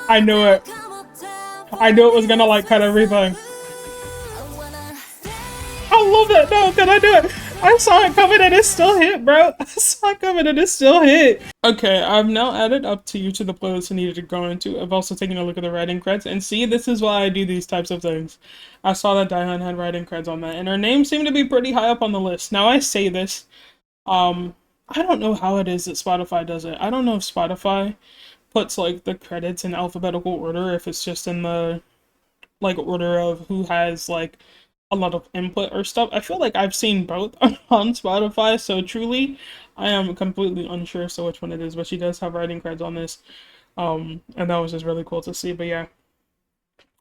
I knew it. I knew it was gonna like cut everything. I love that. No, can I do it? I saw it coming and it still hit, bro. I saw it coming and it still hit. Okay, I've now added Up to You to the playlist I needed to go into. I've also taken a look at the writing creds, and see, this is why I do these types of things. I saw that Daehan had writing creds on that, and her name seemed to be pretty high up on the list. Now, I say this, I don't know how it is that Spotify does it. I don't know if Spotify puts, like, the credits in alphabetical order, if it's just in the, like, order of who has, like, a lot of input or stuff. I feel like I've seen both on Spotify, so truly, I am completely unsure as to which one it is, but she does have writing creds on this, and that was just really cool to see. But yeah,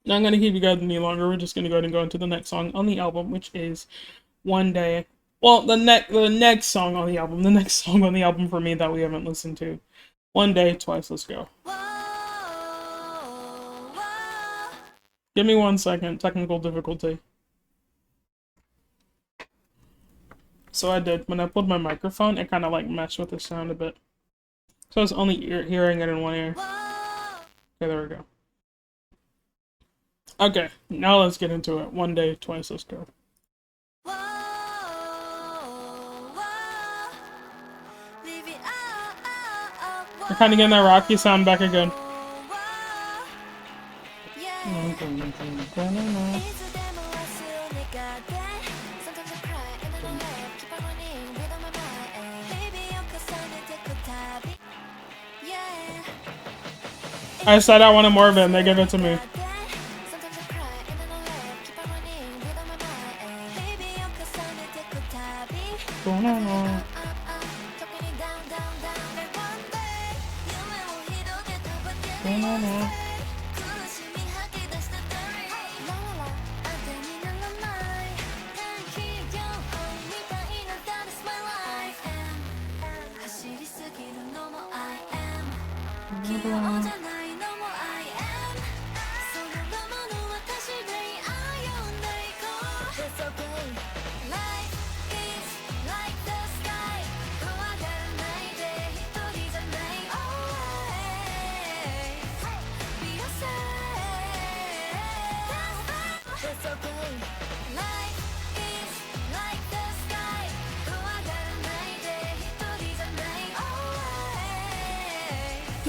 not gonna keep you guys any longer. We're just gonna go ahead and go into the next song on the album, which is One Day. Well, the next song on the album, the next song on the album for me that we haven't listened to. One Day, Twice. Let's go. Give me 1 second. Technical difficulty. So I did. When I pulled my microphone, it kind of like messed with the sound a bit. So I was only hearing it in one ear. Okay, there we go. Okay, now let's get into it. One Day, Twice. Let's go. We're kind of getting that Rocky sound back again. I said I wanted more of it, and they gave it to me.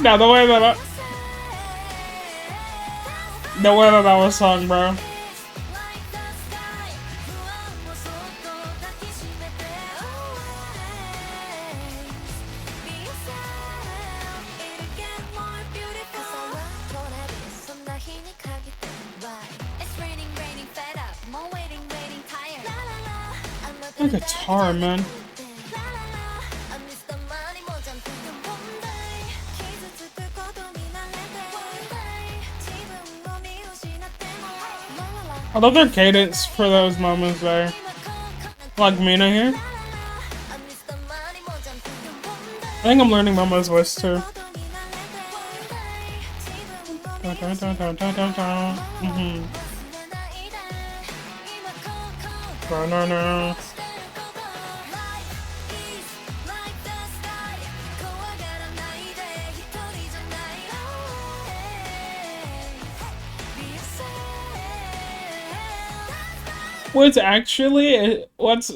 Now the way that was sung, bro. The guitar, man. I love their cadence for those moments there. Like Mina here. I think I'm learning Momo's voice too. No.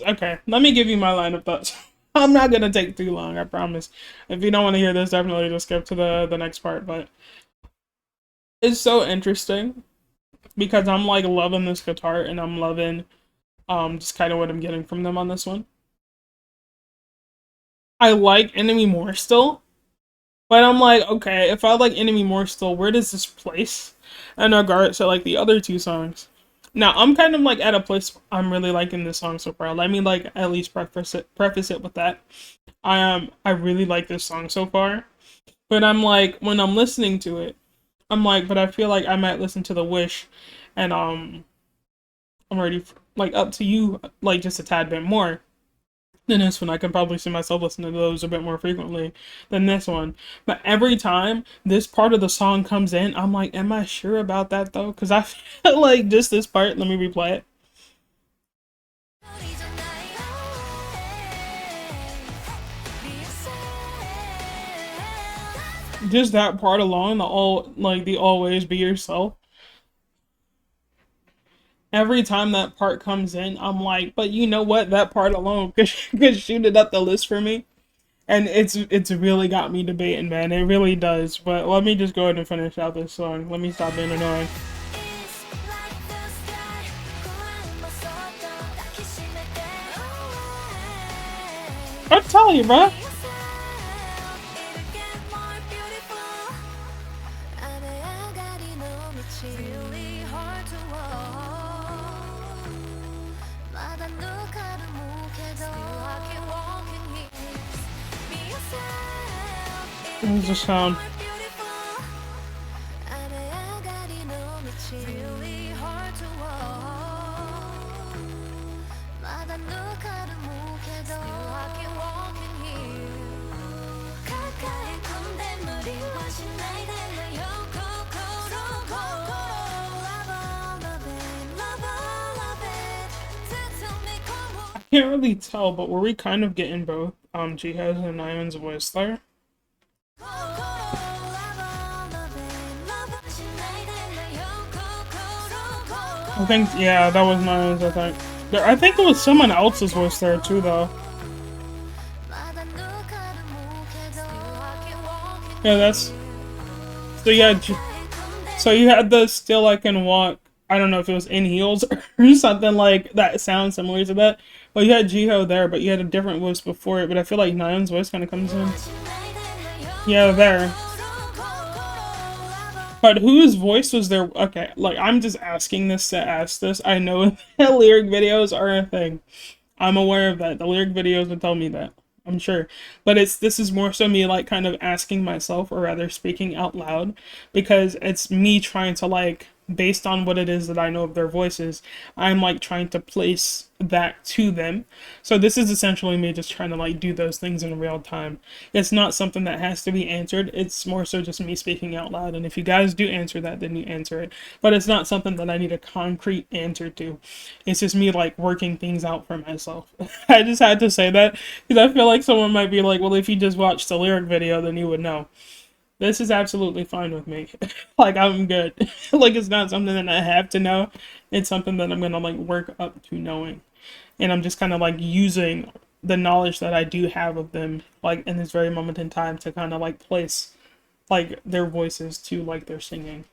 Okay, let me give you my line of thoughts. I'm not gonna take too long, I promise. If you don't want to hear this, definitely just skip to the next part, but it's so interesting because I'm like loving this guitar and I'm loving just kind of what I'm getting from them on this one. I like Enemy more still, but I'm like, okay, if I like Enemy more still, where does this place in regards to like the other two songs? Now, I'm kind of like at a place I'm really liking this song so far. Let me like at least preface it with that. I really like this song so far. But I'm like, when I'm listening to it, I'm like, but I feel like I might listen to The Wish and I'm already like Up to You like just a tad bit more than this one. I can probably see myself listening to those a bit more frequently than this one. But every time this part of the song comes in, I'm like, am I sure about that though? Because I feel like just this part, let me replay it. just that part alone, the always be yourself. Every time that part comes in, I'm like, but you know what? That part alone could shoot it up the list for me. And it's really got me debating, man. It really does. But let me just go ahead and finish out this song. Let me stop being annoying. I'm telling you, bro. What was the sound? I can't really tell, but were we kind of getting both Jiho's and Nayeon's voice there? I think, yeah, that was Nayeon's, I think. I think it was someone else's voice there too, though. Yeah, that's... So yeah, so you had the Still I Can Walk, I don't know if it was In Heels or something like that sounds similar to that. Well, you had Jiho there, but you had a different voice before it, but I feel like Nayeon's voice kind of comes in. Yeah, there. But whose voice was there? Okay, like, I'm just asking this to ask this. I know that lyric videos are a thing. I'm aware of that. The lyric videos would tell me that. I'm sure. But this is more so me, like, kind of asking myself, or rather speaking out loud, because it's me trying to, like, based on what it is that I know of their voices, I'm, like, trying to place that to them. So this is essentially me just trying to, like, do those things in real time. It's not something that has to be answered. It's more so just me speaking out loud. And if you guys do answer that, then you answer it. But it's not something that I need a concrete answer to. It's just me, like, working things out for myself. I just had to say that because I feel like someone might be like, well, if you just watched the lyric video, then you would know. This is absolutely fine with me. Like, I'm good. Like, it's not something that I have to know. It's something that I'm gonna, like, work up to knowing. And I'm just kind of, like, using the knowledge that I do have of them, like, in this very moment in time to kind of, like, place, like, their voices to, like, their singing.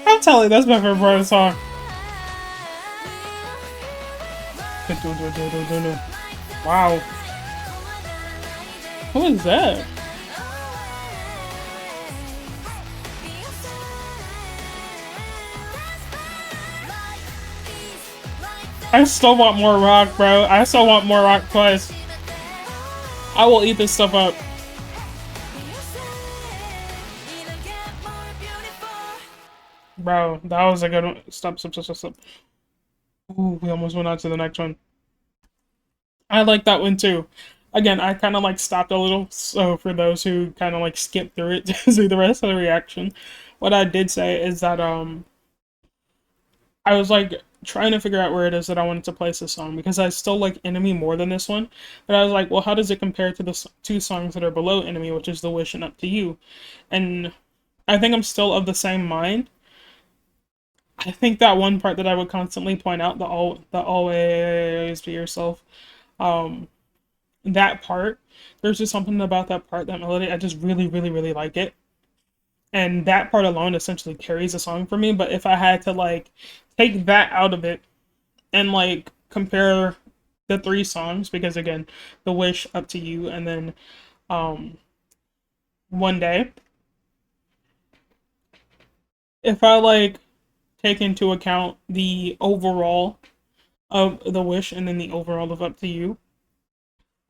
I'm telling you, that's my favorite part of the song. Wow. What is that? I still want more rock, bro. I still want more rock twice. I will eat this stuff up. Bro, that was a good one. Stop. Ooh, we almost went on to the next one. I like that one too. Again, I kind of like stopped a little, so for those who kind of like skip through it to see the rest of the reaction, what I did say is that I was like trying to figure out where it is that I wanted to place this song because I still like Enemy more than this one, but I was like, well, how does it compare to the two songs that are below Enemy, which is The Wish and Up to You? And I think I'm still of the same mind. I think that one part that I would constantly point out, the always be yourself, um, that part, there's just something about that part, that melody, I just really, really, really like it. And that part alone essentially carries the song for me, but if I had to, like, take that out of it and, like, compare the three songs, because, again, The Wish, Up to You, and then, One Day, if I, like, take into account the overall of The Wish and then the overall of Up to You,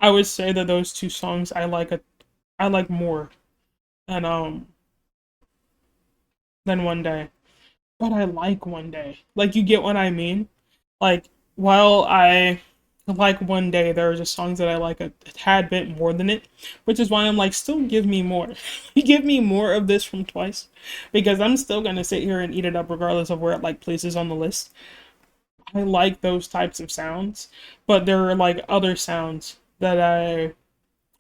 I would say that those two songs I like more than One Day. But I like One Day. Like, you get what I mean? Like, while I like one day there are just songs that I like a tad bit more than it, which is why I'm like, still give me more. Give me more of this from Twice, because I'm still gonna sit here and eat it up regardless of where it like places on the list. I like those types of sounds, but there are like other sounds that I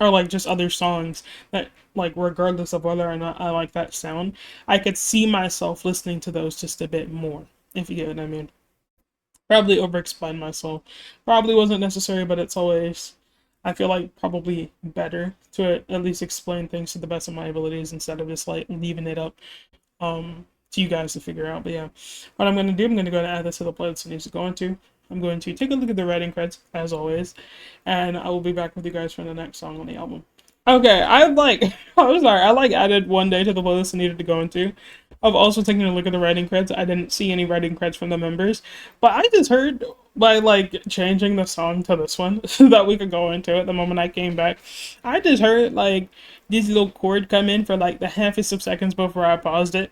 or like just other songs that like regardless of whether or not I like that sound, I could see myself listening to those just a bit more, if you get what I mean. Probably overexplain myself. Probably wasn't necessary, but it's always, I feel like, probably better to at least explain things to the best of my abilities instead of just like leaving it up to you guys to figure out. But yeah, what I'm gonna do, I'm gonna go and add this to the playlist it needs to go into. I'm going to take a look at the writing credits as always, and I will be back with you guys for the next song on the album. Okay, I like, I'm sorry, I like added one day to the playlist I needed to go into. I've also taken a look at the writing credits. I didn't see any writing credits from the members, but I just heard by like changing the song to this one so that we could go into it the moment I came back. I just heard like this little chord come in for like the halfest of seconds before I paused it.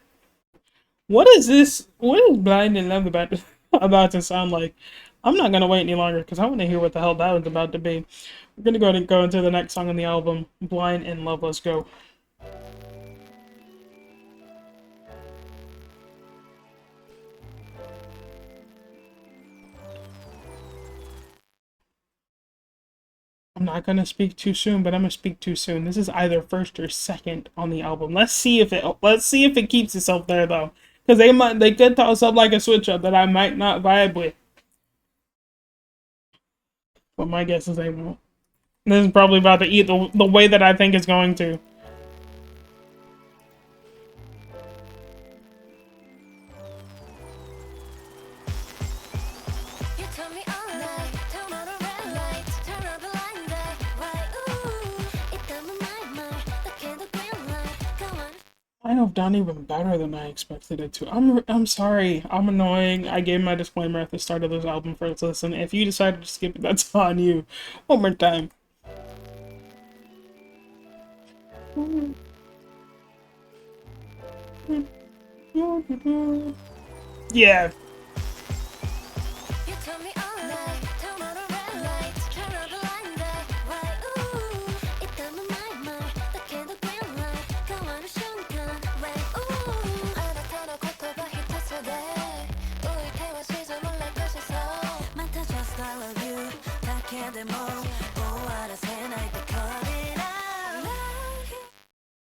What is this? What is Blind in Love about about to sound like? I'm not gonna wait any longer because I want to hear what the hell that was about to be. We're gonna go ahead and go into the next song on the album, Blind in Love. Let's go. I'm not gonna speak too soon, but I'm gonna speak too soon. This is either first or second on the album. Let's see if it keeps itself there though. Because they could toss up like a switch up that I might not vibe with. But my guess is they won't. This is probably about to eat the way that I think it's going to. I know done even better than I expected it to. I'm sorry. I'm annoying. I gave my disclaimer at the start of this album first listen. If you decided to skip it, that's on you. One more time. Yeah.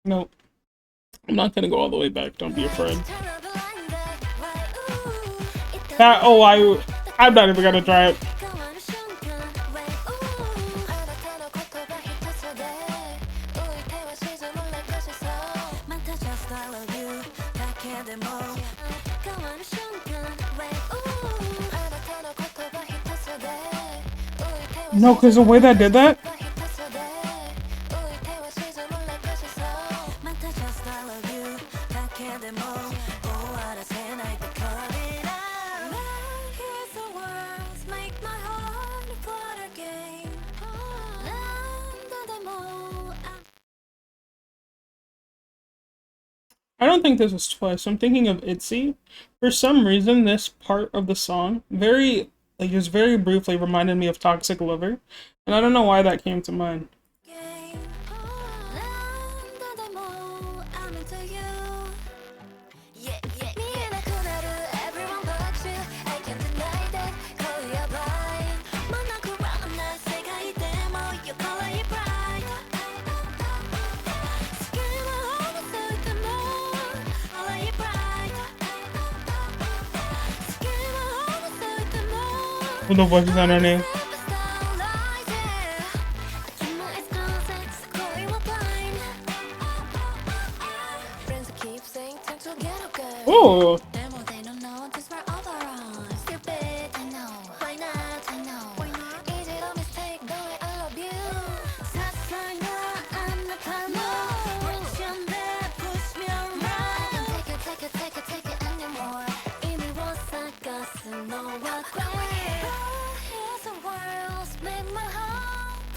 Nope. I'm not gonna go all the way back, don't be afraid. I'm not even gonna try it. No, because the way that did that. I don't think this is Twice. I'm thinking of ITZY. For some reason, this part of the song just very briefly reminded me of Toxic Lover, and I don't know why that came to mind. With the voices underneath. Oh.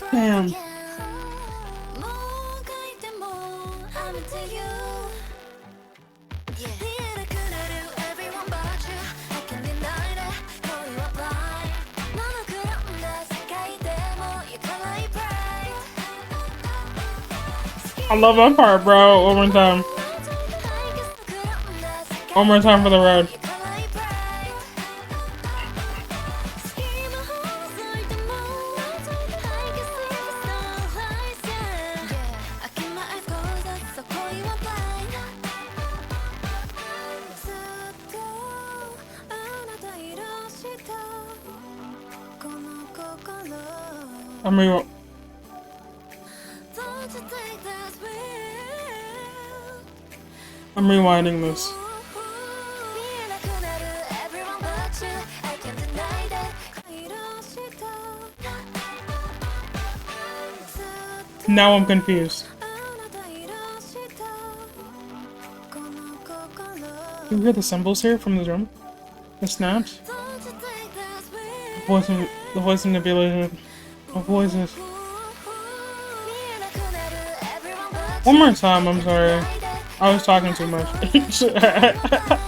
Damn. I love that part, bro. One more time. One more time for the road. I'm rewinding this. Now I'm confused. You hear the cymbals here from the drum? The snaps? The voice manipulation. The voices. One more time, I'm sorry. I was talking too much.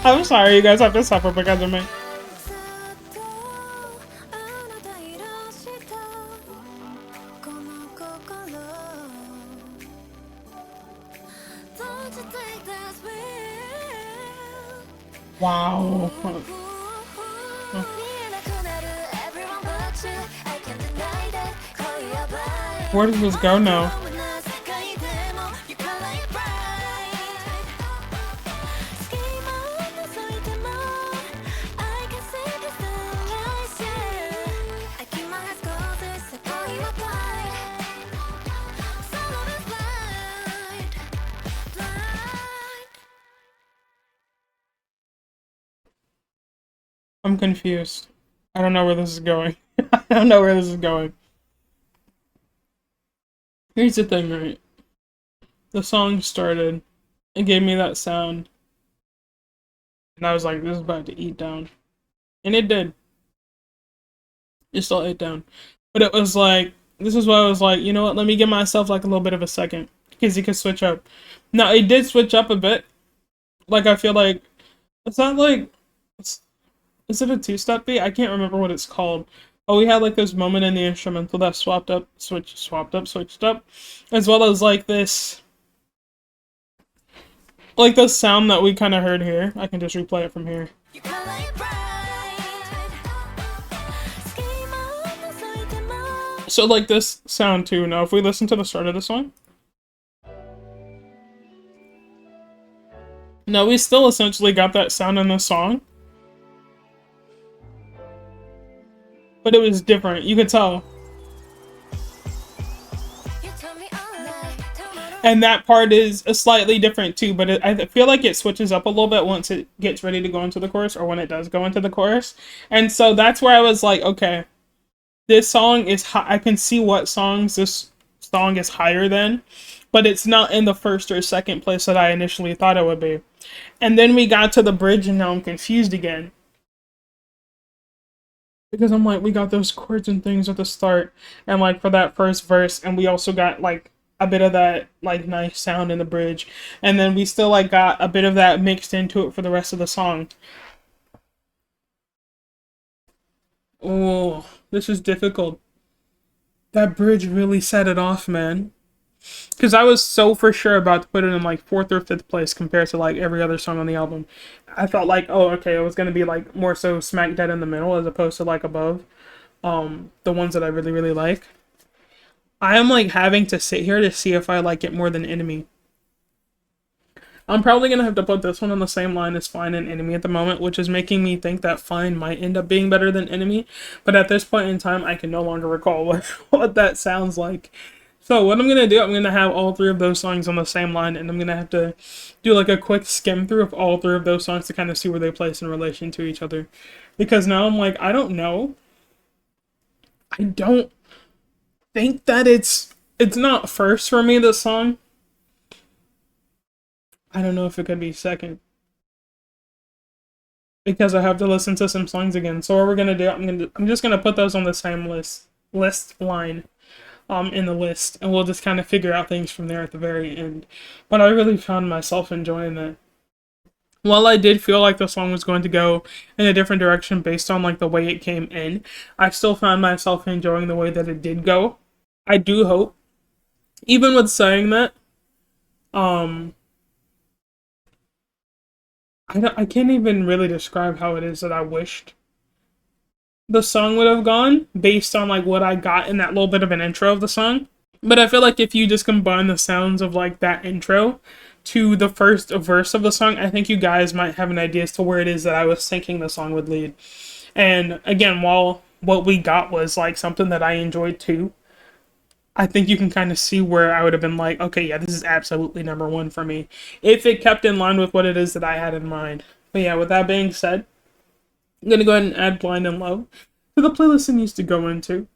I'm sorry, you guys have to suffer because of me. Wow. Where does this go now? I'm confused. I don't know where this is going. I don't know where this is going. Here's the thing, right? The song started. It gave me that sound. And I was like, this is about to eat down. And it did. It still ate down. But it was like, this is why I was like, you know what, let me give myself like a little bit of a second. Because you could switch up. Now, it did switch up a bit. Like, I feel like, it's not like, is it a two-step beat? I can't remember what it's called. Oh, we had like this moment in the instrumental that switched up, as well as like this, like the sound that we kind of heard here. I can just replay it from here. So like this sound too. Now, if we listen to the start of the song, now we still essentially got that sound in the song. But it was different, you could tell. And that part is a slightly different too, but I feel like it switches up a little bit once it gets ready to go into the chorus, or when it does go into the chorus. And so that's where I was like, okay, this song is I can see what songs this song is higher than, but it's not in the first or second place that I initially thought it would be. And then we got to the bridge and now I'm confused again. Because I'm like, we got those chords and things at the start, and like for that first verse, and we also got like a bit of that like nice sound in the bridge, and then we still like got a bit of that mixed into it for the rest of the song. Oh, this is difficult. That bridge really set it off, man. Because I was so for sure about to put it in like 4th or 5th place compared to like every other song on the album. I felt like, oh, okay, it was going to be like more so smack dead in the middle as opposed to like above the ones that I really, really like. I am like having to sit here to see if I like it more than Enemy. I'm probably going to have to put this one on the same line as Fine and Enemy at the moment, which is making me think that Fine might end up being better than Enemy. But at this point in time, I can no longer recall what that sounds like. So what I'm going to do, I'm going to have all 3 of those songs on the same line, and I'm going to have to do like a quick skim through of all 3 of those songs to kind of see where they place in relation to each other. Because now I'm like, I don't know. I don't think that it's not first for me, this song. I don't know if it could be second. Because I have to listen to some songs again. So what we're going to do, I'm just going to put those on the same list line. In the list, and we'll just kind of figure out things from there at the very end. But I really found myself enjoying that. While I did feel like the song was going to go in a different direction based on like the way it came in, I still found myself enjoying the way that it did go. I do hope, even with saying that, Um, I can't even really describe how it is that I wished the song would have gone based on like what I got in that little bit of an intro of the song. But I feel like if you just combine the sounds of like that intro to the first verse of the song, I think you guys might have an idea as to where it is that I was thinking the song would lead. And again, while what we got was like something that I enjoyed too, I think you can kind of see where I would have been like, okay, yeah, this is absolutely number one for me if it kept in line with what it is that I had in mind. But yeah, with that being said, I'm gonna go ahead and add Blind in Love to the playlist it needs to go into.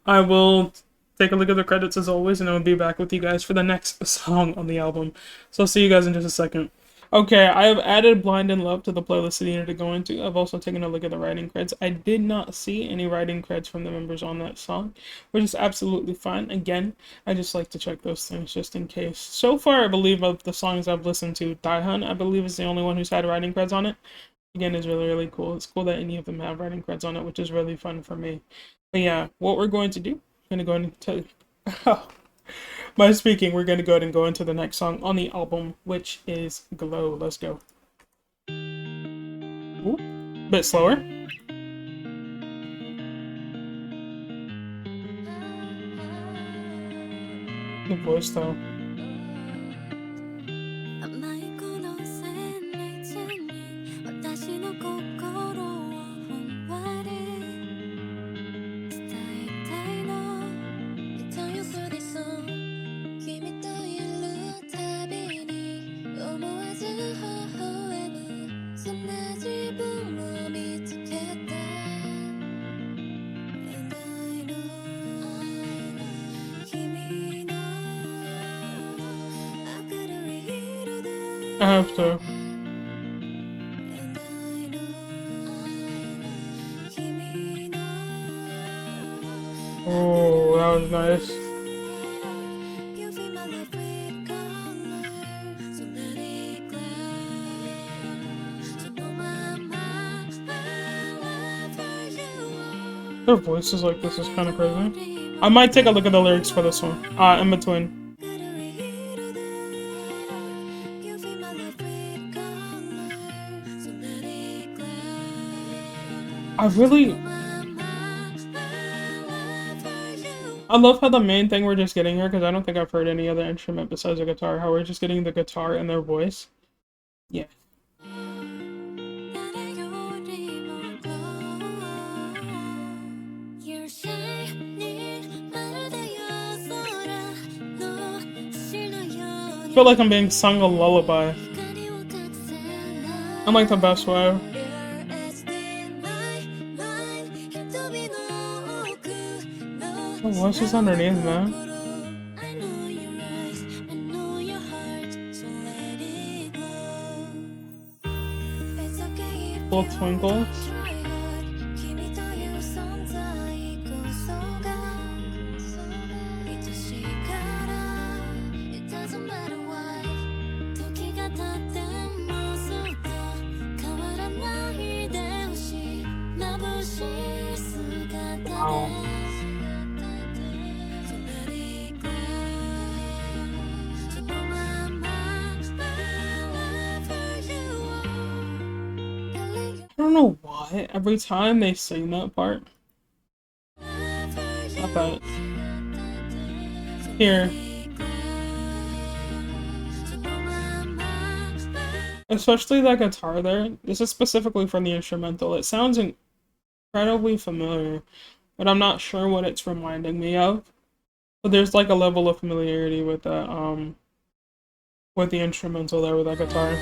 I will take a look at the credits as always, and I'll be back with you guys for the next song on the album. So I'll see you guys in just a second. Okay, I have added Blind in Love to the playlist it needed to go into. I've also taken a look at the writing credits. I did not see any writing credits from the members on that song, which is absolutely fine. Again, I just like to check those things just in case. So far, I believe of the songs I've listened to, Daehan, I believe, is the only one who's had writing credits on it. Again, is really, really cool. It's cool that any of them have writing credits on it, which is really fun for me. But yeah, what we're going to do, I'm going to go ahead and tell you. By speaking, we're going to go ahead and go into the next song on the album, which is Glow. Let's go. Ooh, bit slower. The voice, though. I have to. Oh, that was nice. Their voices like this is kind of crazy. I might take a look at the lyrics for this one. In between. I love how the main thing we're just getting here, because I don't think I've heard any other instrument besides the guitar, how we're just getting the guitar and their voice. Yeah. I feel like I'm being sung a lullaby. In like the best way. The voice is underneath, man. Little twinkles. Wow. I don't know why every time they sing that part. Not that. Here. Especially that guitar there. This is specifically from the instrumental. It sounds incredibly familiar, but I'm not sure what it's reminding me of. But there's like a level of familiarity with that, with the instrumental there with that guitar.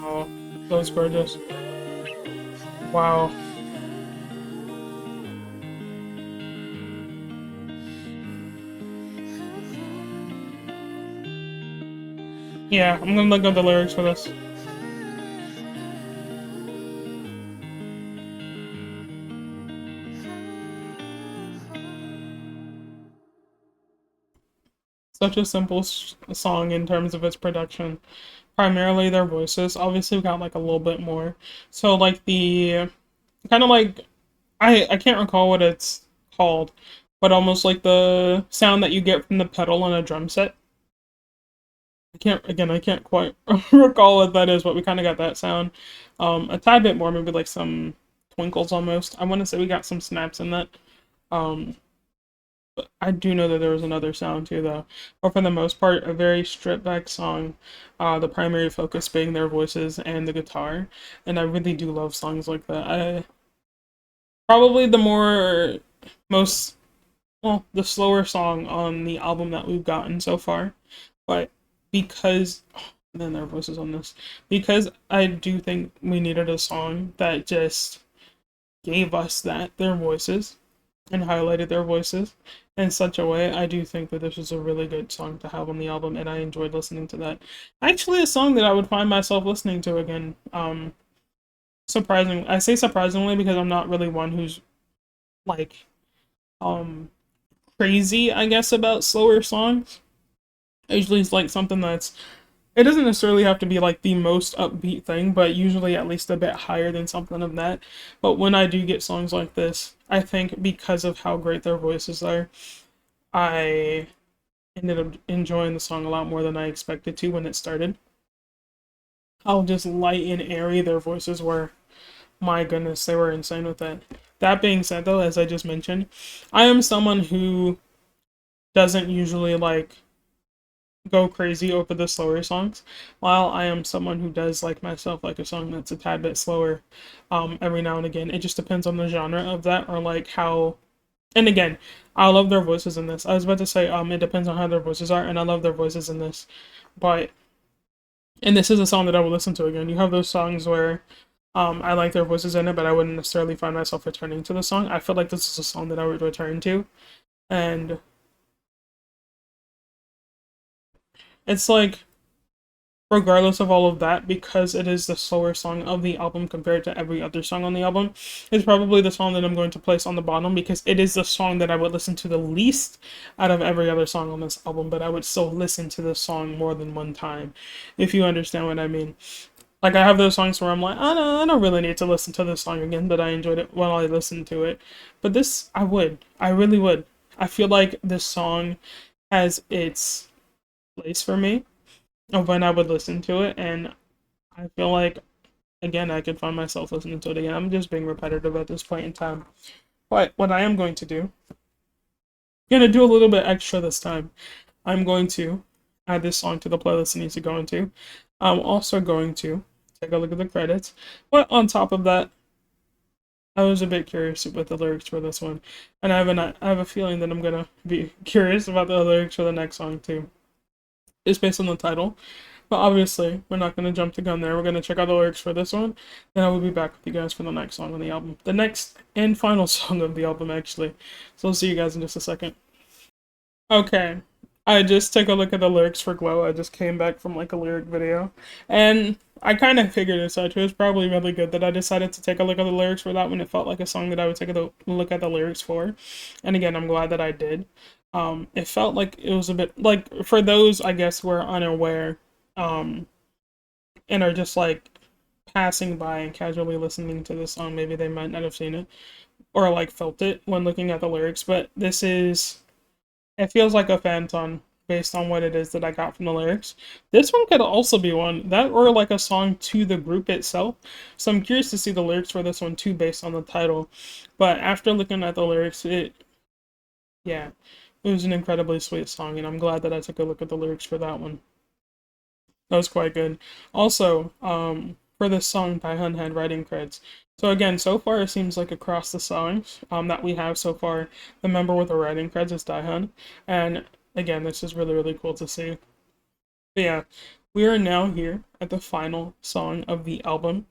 Oh, that was gorgeous. Wow. Yeah, I'm gonna look up the lyrics for this. Such a simple song in terms of its production. Primarily their voices. Obviously, we got like a little bit more. So like the kind of like I can't recall what it's called, but almost like the sound that you get from the pedal on a drum set. I can't quite recall what that is, but we kind of got that sound. A tad bit more, maybe like some twinkles almost. I want to say we got some snaps in that. Um, but I do know that there was another sound too, though. But for the most part, a very stripped back song. The primary focus being their voices and the guitar, and I really do love songs like that. I probably the more most well, the slower song on the album that we've gotten so far, but because then their voices on this, because I do think we needed a song that just gave us that their voices and highlighted their voices in such a way. I do think that this was a really good song to have on the album, and I enjoyed listening to that. Actually, a song that I would find myself listening to again. Surprisingly, I say surprisingly because I'm not really one who's like um crazy, I guess, about slower songs. Usually it's like something that's it doesn't necessarily have to be like the most upbeat thing, but usually at least a bit higher than something of that. But when I do get songs like this, I think because of how great their voices are, I ended up enjoying the song a lot more than I expected to when it started. How just light and airy their voices were. My goodness, they were insane with that. That being said, though, as I just mentioned, I am someone who doesn't usually like go crazy over the slower songs, while I am someone who does like myself like a song that's a tad bit slower every now and again. It just depends on the genre of that or like how and again, I love their voices in this. I was about to say it depends on how their voices are, and I love their voices in this. But and this is a song that I will listen to again. You have those songs where I like their voices in it, but I wouldn't necessarily find myself returning to the song. I feel like this is a song that I would return to. And it's like regardless of all of that, because it is the slower song of the album compared to every other song on the album, it's probably the song that I'm going to place on the bottom because it is the song that I would listen to the least out of every other song on this album, but I would still listen to the song more than one time, if you understand what I mean. Like I have those songs where I'm like, I don't really need to listen to this song again, but I enjoyed it while I listened to it. But this, I really would. I feel like this song has its place for me of when I would listen to it, and I feel like again I could find myself listening to it again. I'm just being repetitive at this point in time. But what I am going to do, I'm gonna do a little bit extra this time. I'm going to add this song to the playlist it needs to go into. I'm also going to take a look at the credits. But on top of that, I was a bit curious about the lyrics for this one, and I have a feeling that I'm gonna be curious about the lyrics for the next song too. It's based on the title. But obviously, we're not going to jump the gun there. We're going to check out the lyrics for this one. Then I will be back with you guys for the next song on the album. The next and final song of the album, actually. So I'll see you guys in just a second. Okay. I just took a look at the lyrics for Glow. I just came back from like a lyric video. And I kind of figured as such. It was probably really good that I decided to take a look at the lyrics for that one. It felt like a song that I would take a look at the lyrics for. And again, I'm glad that I did. It felt like it was a bit like for those I guess who are unaware um, and are just like passing by and casually listening to the song. Maybe they might not have seen it or like felt it when looking at the lyrics, but this is it feels like a fan song based on what it is that I got from the lyrics. This one could also be one that or like a song to the group itself. So I'm curious to see the lyrics for this one too based on the title. But after looking at the lyrics, yeah, it was an incredibly sweet song, and I'm glad that I took a look at the lyrics for that one. That was quite good. Also, for this song, Taehyun had writing credits. So again, so far it seems like across the songs that we have so far, the member with the writing credits is Taehyun. And again, this is really, really cool to see. But yeah, we are now here at the final song of the album.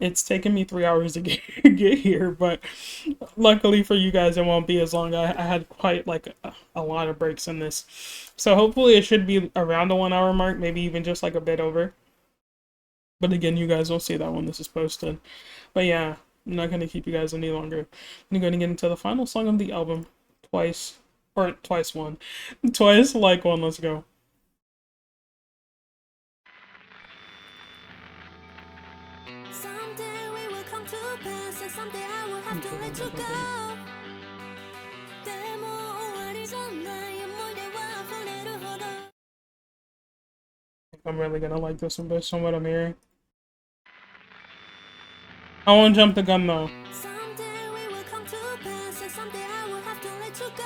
It's taken me 3 hours to get here, but luckily for you guys, it won't be as long. I had quite like a lot of breaks in this. So hopefully it should be around the 1 hour mark, maybe even just like a bit over. But again, you guys will see that when this is posted. But yeah, I'm not going to keep you guys any longer. I'm going to get into the final song of the album, Twice, or Twice One. Twice Like One, let's go. Someday we will come to pass, and someday I will have to let you go. I'm really gonna like this one based on what I'm hearing. I won't jump the gun though. Someday we will come to pass, and someday I will have to let you go.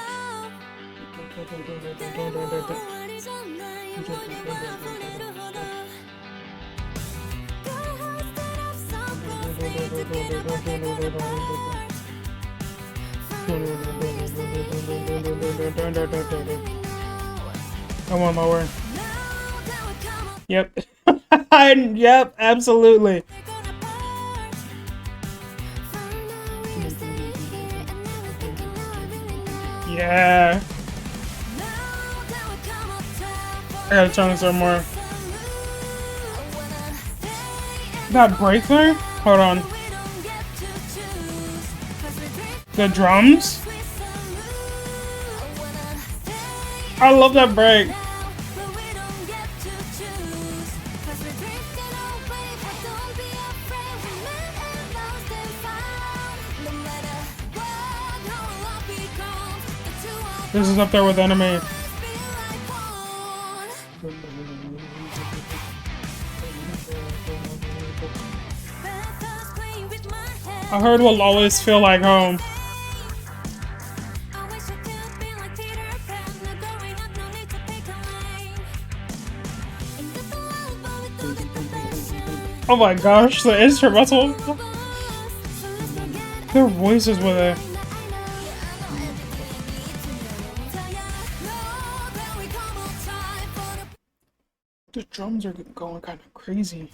Come on, lower. Yep. Yep, absolutely. Yeah. I gotta turn this on more. That break there? Hold on. The drums? I love that break. This is up there with Enemy. I heard we'll always feel like home. Oh my gosh, the instrumental. Their voices were there. The drums are going kind of crazy.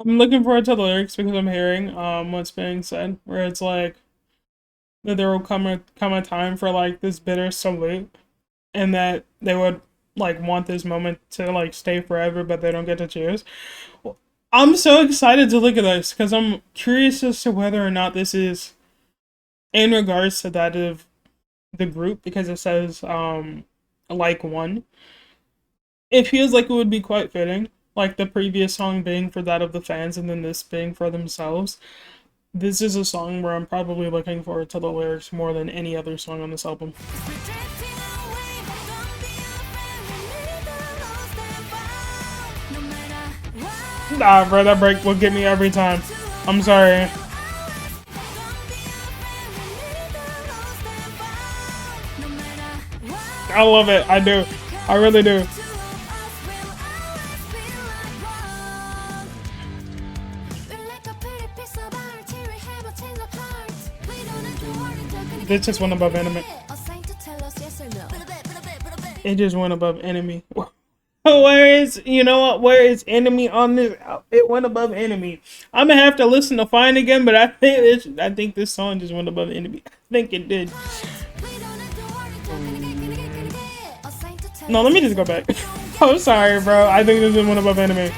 I'm looking forward to the lyrics because I'm hearing what's being said, where it's like that there will come a time for like this bitter salute, and that they would like want this moment to like stay forever, but they don't get to choose. I'm so excited to look at this because I'm curious as to whether or not this is in regards to that of the group, because it says like one. It feels like it would be quite fitting. Like the previous song being for that of the fans and then this being for themselves. This is a song where I'm probably looking forward to the lyrics more than any other song on this album. Nah, bro, that break will get me every time. I'm sorry. I love it. I do. I really do. It just went above Enemy. It just went above Enemy. Where is, you know what, where is Enemy on this? It went above Enemy. I'm gonna have to listen to Fine again, but I think this song just went above Enemy. I think it did. No, let me just go back. I'm sorry, bro. I think this went above Enemy.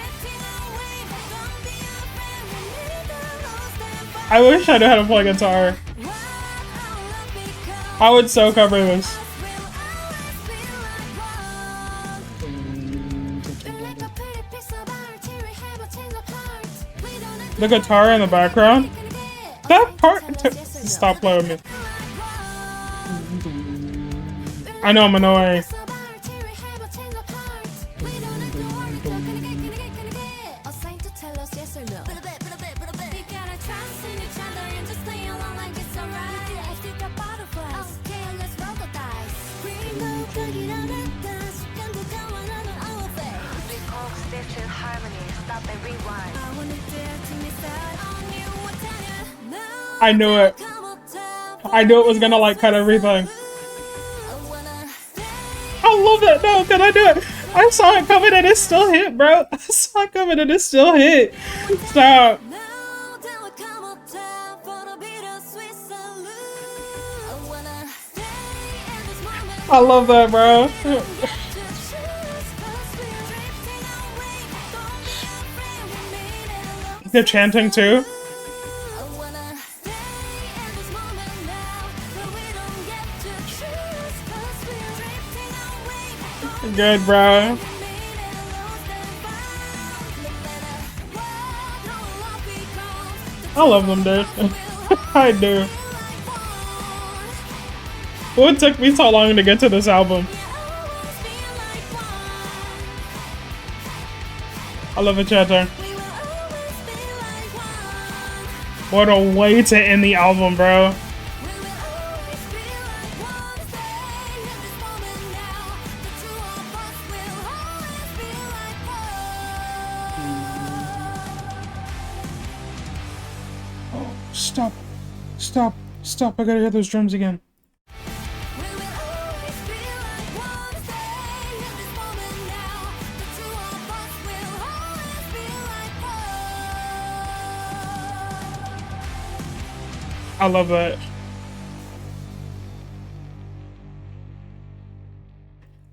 I wish I knew how to play guitar. I would so cover this. The guitar in the background. That part. Stop playing with me. I know I'm annoying. I knew it. I knew it was gonna like cut everything. I love that. No, can I do it? I saw it coming and it still hit, bro. I saw it coming and it still hit. Stop. I love that, bro. The chanting too. Good, bro. I love them, dude. I do. What took me so long to get to this album? I love it, chatter. What a way to end the album, bro. Stop. Stop. Stop. I gotta hear those drums again. I love that.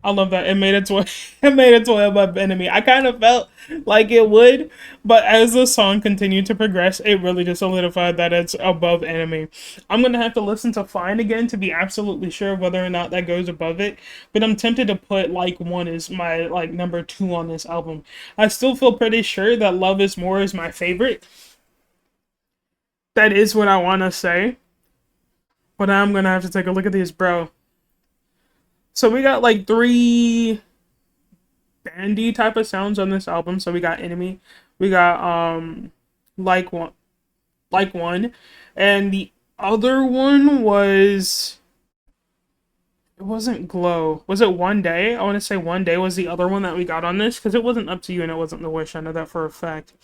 I love that. It made its way. It made its way above Enemy. I kind of felt like it would, but as the song continued to progress, it really just solidified that it's above Enemy. I'm gonna have to listen to Fine again to be absolutely sure whether or not that goes above it. But I'm tempted to put Like One as my like number 2 on this album. I still feel pretty sure that Love Is More is my favorite. That is what I want to say. But I'm gonna have to take a look at these, bro. So we got like 3 bandy type of sounds on this album. So we got Enemy, we got Like One, and the other one was, it wasn't Glow. Was it One Day? I want to say One Day was the other one that we got on this, because it wasn't Up to You and it wasn't The Wish. I know that for a fact.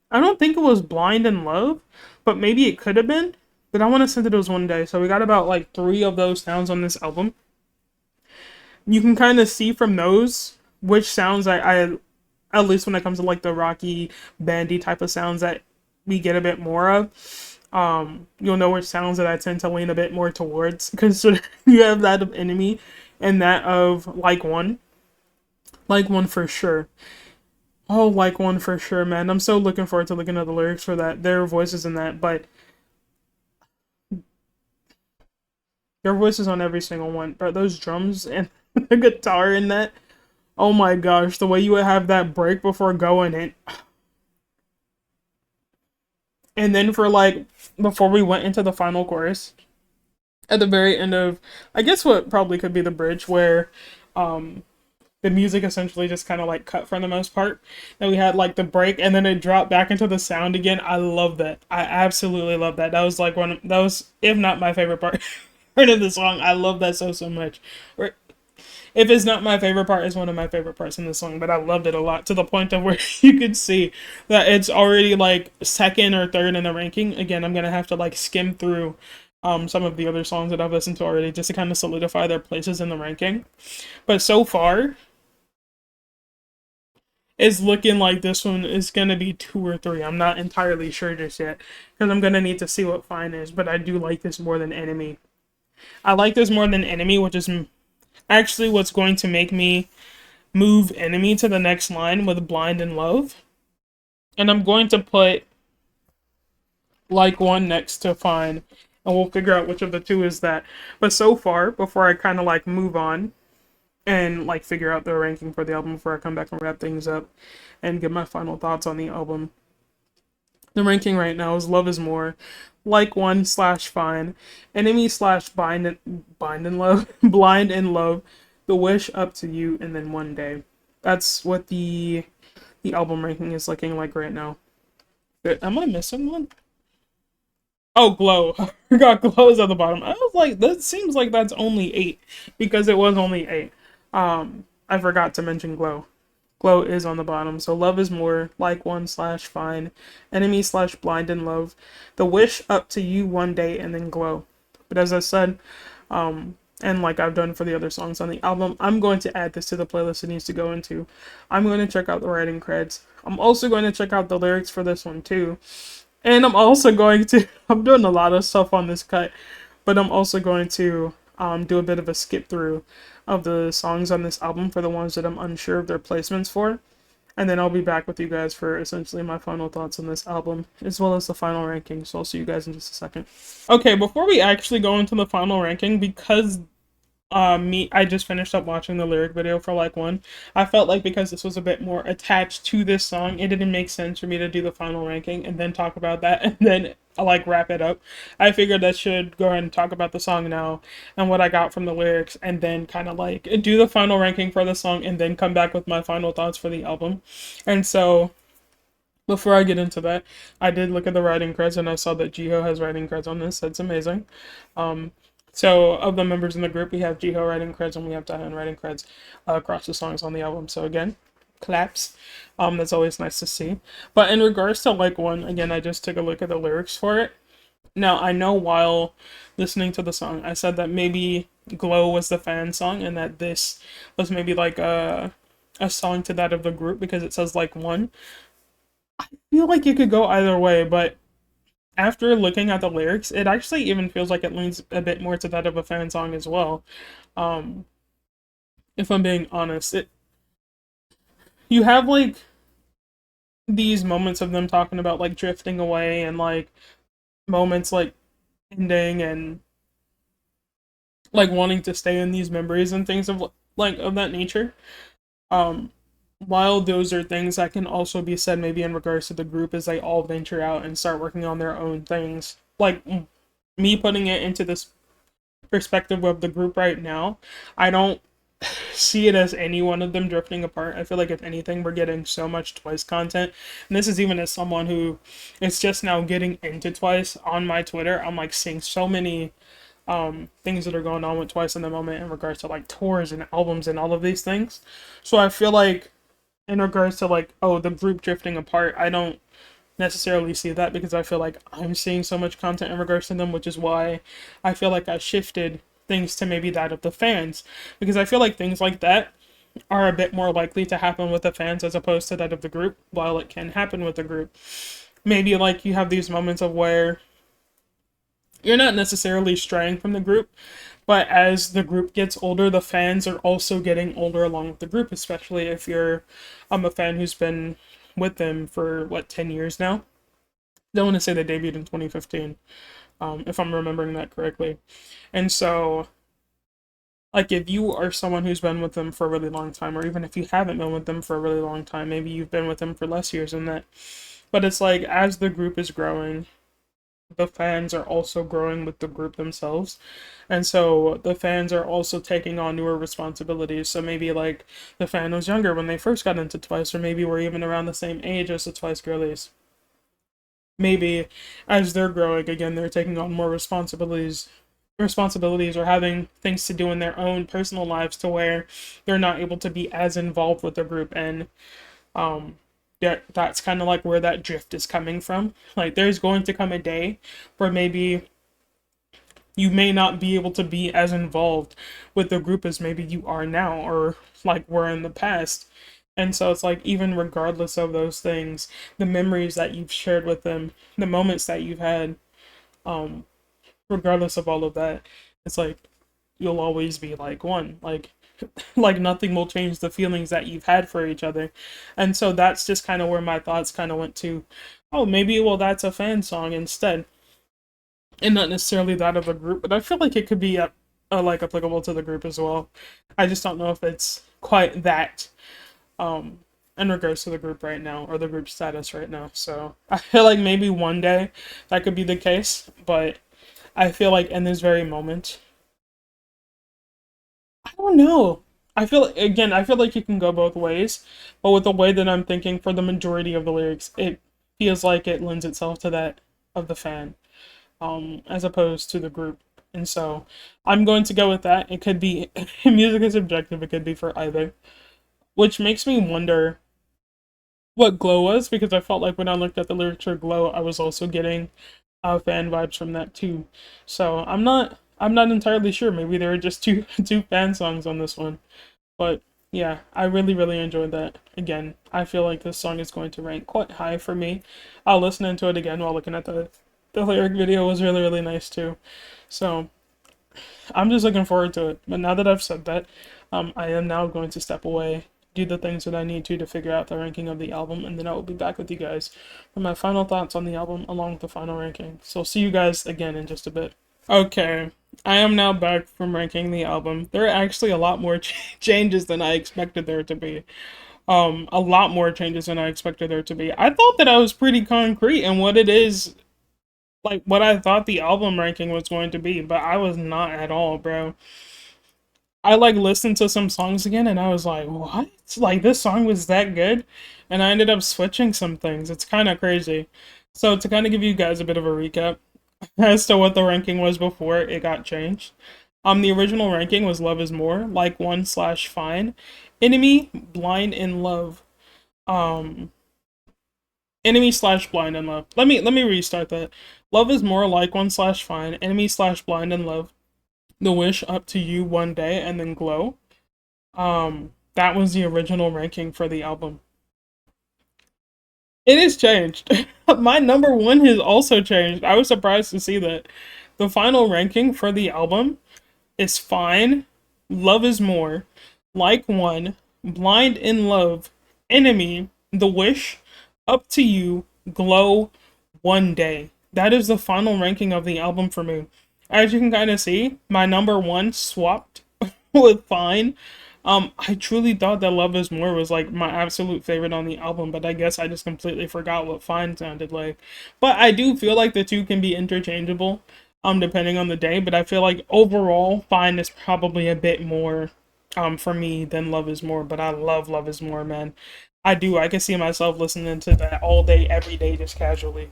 I don't think it was Blind in Love, but maybe it could have been. But I want to say that it was One Day. So we got about like 3 of those sounds on this album. You can kind of see from those which sounds I at least when it comes to like the rocky, bandy type of sounds that we get a bit more of. You'll know which sounds that I tend to lean a bit more towards, considering you have that of Enemy and that of Like One. Like One for sure. Oh, Like One for sure, man. I'm so looking forward to looking at the lyrics for that. Their voices in that, but their voices on every single one. But those drums and the guitar in that, oh my gosh, the way you would have that break before going in. And then for like, before we went into the final chorus, at the very end of, I guess what probably could be the bridge, where the music essentially just kind of like cut for the most part. And we had like the break and then it dropped back into the sound again. I love that. I absolutely love that. That was like that was, if not my favorite part of the song. I love that so much. Or if it's not my favorite part, it's one of my favorite parts in the song, but I loved it a lot, to the point of where you could see that it's already like 2nd or 3rd in the ranking. Again, I'm gonna have to like skim through some of the other songs that I've listened to already just to kind of solidify their places in the ranking. But so far, it's looking like this one is gonna be 2 or 3. I'm not entirely sure just yet, because I'm gonna need to see what Fine is, but I do like this more than Enemy. I like this more than Enemy, which is actually what's going to make me move Enemy to the next line with Blind in Love. And I'm going to put Like One next to Fine, and we'll figure out which of the 2 is that. But so far, before I kind of like move on and like figure out the ranking for the album, before I come back and wrap things up and give my final thoughts on the album, The ranking right now is Love Is More, Like One slash Fine, Enemy slash Bind in Love, Blind in Love, The Wish, Up to You, and then One Day. That's what the album ranking is looking like right now. Am I missing one? Oh, Glow. I forgot Glow is at the bottom. I was like, that seems like that's only 8 because it was only 8. I forgot to mention Glow. Glow is on the bottom. So Love Is More, Like One slash Fine, Enemy slash Blind in Love, The Wish, Up to You, One Day, and then Glow. But as I said, and like I've done for the other songs on the album, I'm going to add this to the playlist it needs to go into. I'm going to check out the writing creds. I'm also going to check out the lyrics for this one too. And I'm also going to, I'm doing a lot of stuff on this cut, but I'm also going to do a bit of a skip through of the songs on this album for the ones that I'm unsure of their placements for. And then I'll be back with you guys for essentially my final thoughts on this album, as well as the final ranking. So I'll see you guys in just a second. Okay, before we actually go into the final ranking, because I just finished up watching the lyric video for Like One. I felt like because this was a bit more attached to this song, it didn't make sense for me to do the final ranking and then talk about that and then like wrap it up. I figured I should go ahead and talk about the song now and what I got from the lyrics, and then kind of like do the final ranking for the song and then come back with my final thoughts for the album. And so before I get into that, I did look at the writing creds and I saw that Jiho has writing creds on this. That's amazing. So of the members in the group, we have Jiho writing creds and we have Taehyun writing creds across the songs on the album. So again, claps. That's always nice to see. But in regards to Like One, again, I just took a look at the lyrics for it. Now, I know while listening to the song, I said that maybe Glow was the fan song and that this was maybe like a song to that of the group because it says Like One. I feel like you could go either way, but after looking at the lyrics, it actually even feels like it leans a bit more to that of a fan song as well. If I'm being honest, you have like these moments of them talking about like drifting away and like moments like ending and like wanting to stay in these memories and things of like of that nature. Um, while those are things that can also be said maybe in regards to the group as they all venture out and start working on their own things. Like me putting it into this perspective of the group right now, I don't see it as any one of them drifting apart. I feel like if anything, we're getting so much Twice content. And this is even as someone who is just now getting into Twice on my Twitter. I'm like seeing so many things that are going on with Twice in the moment in regards to like tours and albums and all of these things. So I feel like in regards to like, oh, the group drifting apart, I don't necessarily see that because I feel like I'm seeing so much content in regards to them, which is why I feel like I shifted things to maybe that of the fans, because I feel like things like that are a bit more likely to happen with the fans as opposed to that of the group. While it can happen with the group, maybe like you have these moments of where you're not necessarily straying from the group, but as the group gets older, the fans are also getting older along with the group, especially if you're a fan who's been with them for what, 10 years now. Don't want to say they debuted in 2015, if I'm remembering that correctly. And so like if you are someone who's been with them for a really long time, or even if you haven't been with them for a really long time, maybe you've been with them for less years than that, but it's like as the group is growing, the fans are also growing with the group themselves. And so the fans are also taking on newer responsibilities. So maybe like the fan was younger when they first got into Twice, or maybe we're even around the same age as the Twice girlies. Maybe as they're growing again, they're taking on more responsibilities or having things to do in their own personal lives to where they're not able to be as involved with the group. And yeah, that's kind of like where that drift is coming from. Like there's going to come a day where maybe you may not be able to be as involved with the group as maybe you are now or like were in the past. And so it's like, even regardless of those things, the memories that you've shared with them, the moments that you've had, regardless of all of that, it's like you'll always be like one. Like nothing will change the feelings that you've had for each other. And so that's just kind of where my thoughts kind of went to, oh, maybe, well, that's a fan song instead. And not necessarily that of a group, but I feel like it could be like applicable to the group as well. I just don't know if it's quite that in regards to the group right now, or the group status right now. So I feel like maybe one day that could be the case, but I feel like in this very moment, I don't know. I feel like you can go both ways, but with the way that I'm thinking for the majority of the lyrics, it feels like it lends itself to that of the fan, as opposed to the group. And so I'm going to go with that. It could be music is subjective, it could be for either. Which makes me wonder what Glow was, because I felt like when I looked at the lyrics for Glow, I was also getting fan vibes from that too. So I'm not entirely sure. Maybe there were just two fan songs on this one. But yeah, I really enjoyed that. Again, I feel like this song is going to rank quite high for me. I'll listen into it again while looking at the lyric video was really nice too. So I'm just looking forward to it. But now that I've said that, I am now going to step away, do the things that I need to figure out the ranking of the album, and then I will be back with you guys for my final thoughts on the album along with the final ranking. So see you guys again in just a bit. Okay, I am now back from ranking the album. There are actually a lot more changes than I expected there to be. A lot more changes than I expected there to be. I thought that I was pretty concrete in what it is, like what I thought the album ranking was going to be, but I was not at all, bro. I like listened to some songs again and I was like, what? Like this song was that good? And I ended up switching some things. It's kind of crazy. So to kind of give you guys a bit of a recap as to what the ranking was before it got changed. The original ranking was Love Is More, Like One slash Fine, Enemy, Blind in Love. Um Enemy slash Blind in Love. Let me restart that. Love Is More, Like One slash Fine, Enemy slash Blind in Love, The Wish, Up to You, One Day, and then Glow. That was the original ranking for the album. It has changed. My number one has also changed. I was surprised to see that. The final ranking for the album is Fine, Love Is More, Like One, Blind in Love, Enemy, The Wish, Up to You, Glow, One Day. That is the final ranking of the album for me. As you can kind of see, my number one swapped with Fine. I truly thought that Love Is More was like my absolute favorite on the album, but I guess I just completely forgot what Fine sounded like. But I do feel like the two can be interchangeable, depending on the day, but I feel like overall Fine is probably a bit more for me than Love Is More, but I love Love Is More, man. I do. I can see myself listening to that all day, every day, just casually.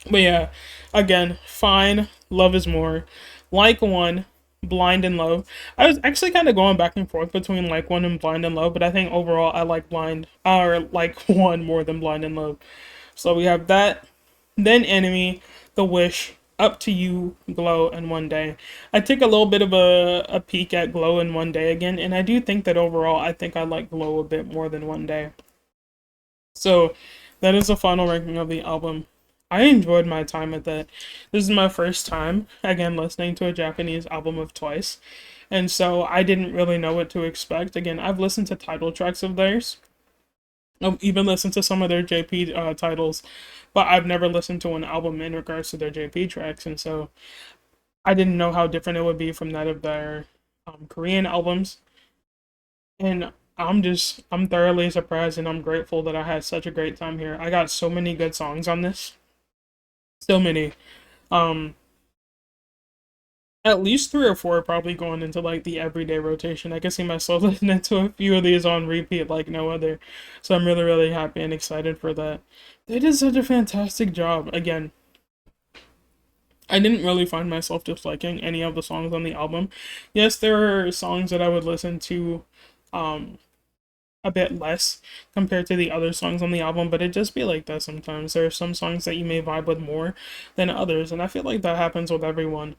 But yeah, again, Fine, Love Is More, Like One, Blind in Love. I was actually kind of going back and forth between Like One and Blind in Love, but I think overall I like Blind, or Like One more than Blind in Love. So we have that, then Enemy, The Wish, Up to You, Glow, and One Day. I took a little bit of a peek at Glow and One Day again, and I do think that overall I think I like Glow a bit more than One Day. So that is the final ranking of the album. I enjoyed my time with it. This is my first time, again, listening to a Japanese album of Twice. And so I didn't really know what to expect. Again, I've listened to title tracks of theirs. I've even listened to some of their JP titles, but I've never listened to an album in regards to their JP tracks. And so I didn't know how different it would be from that of their Korean albums. And I'm thoroughly surprised and I'm grateful that I had such a great time here. I got so many good songs on this. So many. Um, at least three or four probably going into like the everyday rotation. I can see myself listening to a few of these on repeat like no other. So I'm really happy and excited for that. They did such a fantastic job. Again, I didn't really find myself disliking any of the songs on the album. Yes, there are songs that I would listen to um a bit less compared to the other songs on the album, but it just be like that sometimes. There are some songs that you may vibe with more than others, and I feel like that happens with everyone.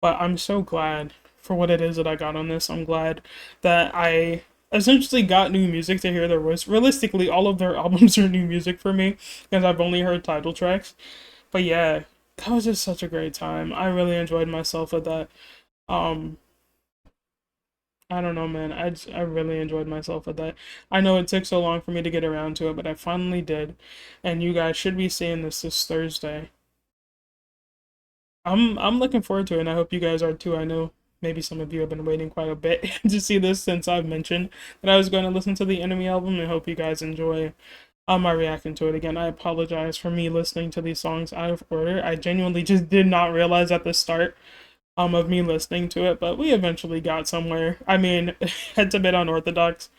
But I'm so glad for what it is that I got on this. I'm glad that I essentially got new music to hear their voice. Realistically, all of their albums are new music for me because I've only heard title tracks. But yeah, that was just such a great time. I really enjoyed myself with that. Um, I don't know, man. I really enjoyed myself with that. I know it took so long for me to get around to it, but I finally did. And you guys should be seeing this Thursday. I'm looking forward to it, and I hope you guys are too. I know maybe some of you have been waiting quite a bit to see this since I've mentioned that I was going to listen to the Enemy album. I hope you guys enjoy my reaction to it. Again, I apologize for me listening to these songs out of order. I genuinely just did not realize at the start of me listening to it, but we eventually got somewhere. I mean, it's a bit unorthodox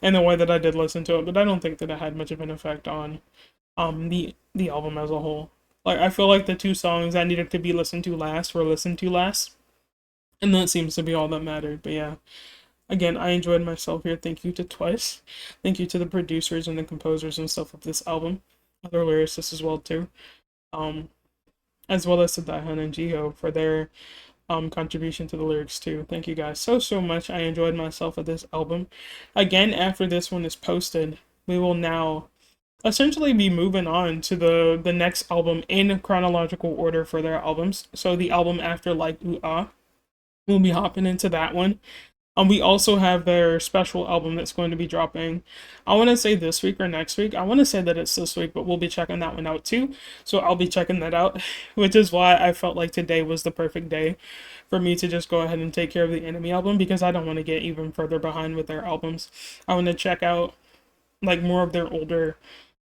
in the way that I did listen to it, but I don't think that it had much of an effect on the album as a whole. Like, I feel like the two songs that needed to be listened to last were listened to last, and that seems to be all that mattered. But yeah, again, I enjoyed myself here. Thank you to Twice. Thank you to the producers and the composers and stuff of this album. Other lyricists as well too. Um, as well as to Daehan and Jiho for their contribution to the lyrics too. Thank you guys so much. I enjoyed myself with this album. Again, after this one is posted, we will now essentially be moving on to the next album in chronological order for their albums. So the album after Like Ooh Ah, we'll be hopping into that one. We also have their special album that's going to be dropping, I want to say this week or next week. I want to say that it's this week, but we'll be checking that one out too. So I'll be checking that out, which is why I felt like today was the perfect day for me to just go ahead and take care of the Enemy album, because I don't want to get even further behind with their albums. I want to check out like more of their older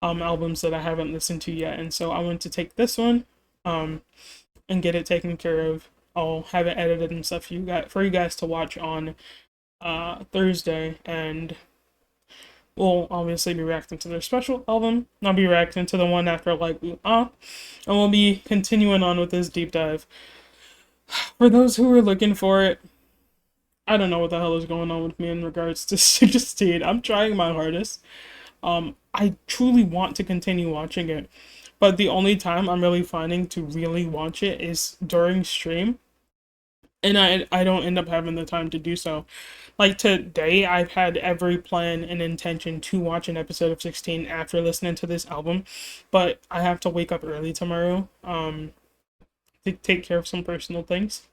albums that I haven't listened to yet, and so I want to take this one and get it taken care of. I'll have it edited and stuff for you guys to watch on Thursday, and we'll obviously be reacting to their special album. I'll be reacting to the one after Like Ooh Ah, and we'll be continuing on with this deep dive. For those who are looking for it, I don't know what the hell is going on with me in regards to 16. I'm trying my hardest. I truly want to continue watching it, but the only time I'm really finding to really watch it is during stream, and I don't end up having the time to do so. Like today, I've had every plan and intention to watch an episode of 16 after listening to this album, but I have to wake up early tomorrow to take care of some personal things.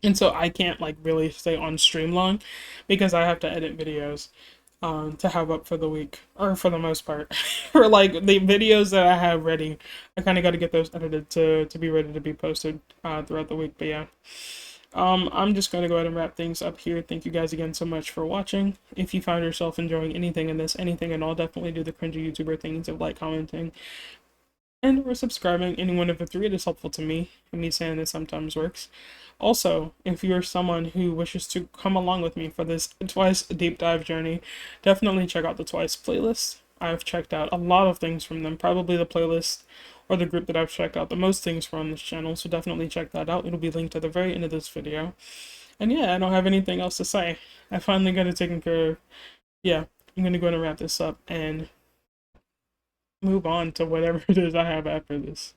And so I can't like really stay on stream long because I have to edit videos to have up for the week, or for the most part. For like the videos that I have ready, I kind of got to get those edited to be ready to be posted throughout the week. But yeah, I'm just going to go ahead and wrap things up here. Thank you guys again so much for watching. If you found yourself enjoying anything in this, anything at all, definitely do the cringy YouTuber things of like, commenting, and or subscribing. Any one of the three, it is helpful to me, and me saying this sometimes works. Also, if you're someone who wishes to come along with me for this Twice deep dive journey, definitely check out the Twice playlist. I've checked out a lot of things from them, probably the playlist or the group that I've checked out the most things from on this channel, so definitely check that out. It'll be linked at the very end of this video. And yeah, I don't have anything else to say. I finally got it taken care of. Yeah, I'm gonna go ahead and wrap this up and move on to whatever it is I have after this.